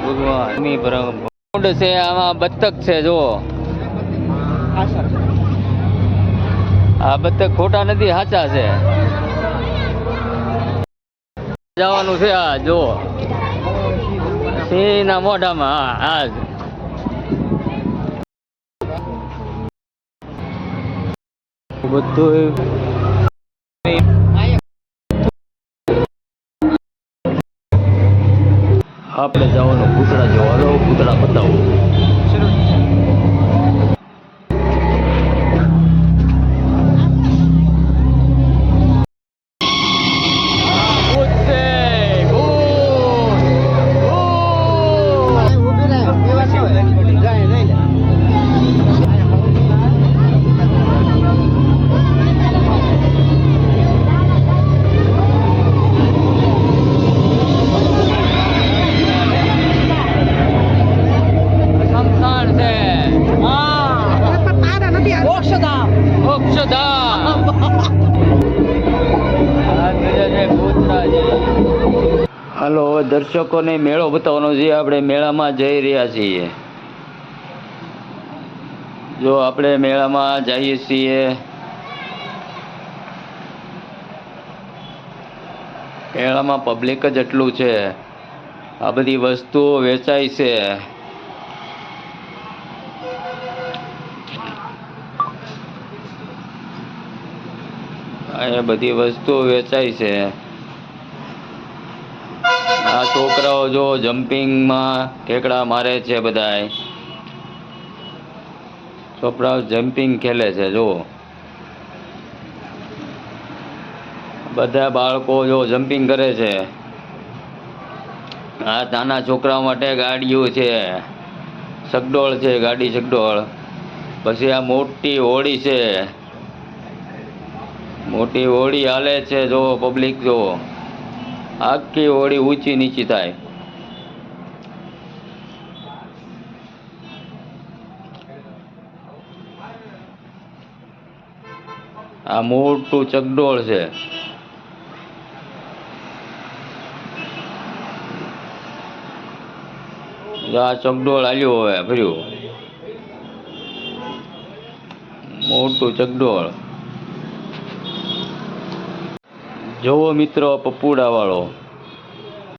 ભગવાન ની પરમ છે આમાં બતક છે જો આ બતક ખોટા નથી સાચા છે જવાનું છે આ જો સિંહ ના મોઢામાં આજ બધું આપણે જવાનું પૂતળા જેવો હાલો પૂતળા બતાવો હાલો દર્શકોને મેળો બતાવવાનો છે આપણે મેળામાં જઈ રહ્યા છીએ જો આપણે મેળામાં જઈએ છીએ મેળામાં પબ્લિક જ એટલું છે આ બધી વસ્તુઓ વેચાય છે આ બધી વસ્તુઓ વેચાય છે આ છોકરાઓ જો જમ્પિંગમાં ઠેકડા મારે છે બધાય છોકરાઓ જમ્પિંગ ખેલે છે જો બધા બાળકો જો જમ્પિંગ કરે છે આ નાના છોકરાઓ માટે ગાડીઓ છે ચકડોળ છે ગાડી ચકડોળ પછી આ મોટી હોડી છે મોટી હોડી હાલે છે જો પબ્લિક જો આખી હોડી ઊંચી નીચી થાય આ મોટું ચકડોળ છે આ ચકડોળ હાલ્યું હવે ફર્યું મોટું ચકડોળ જોવો મિત્રો પપ્પુડા વાળો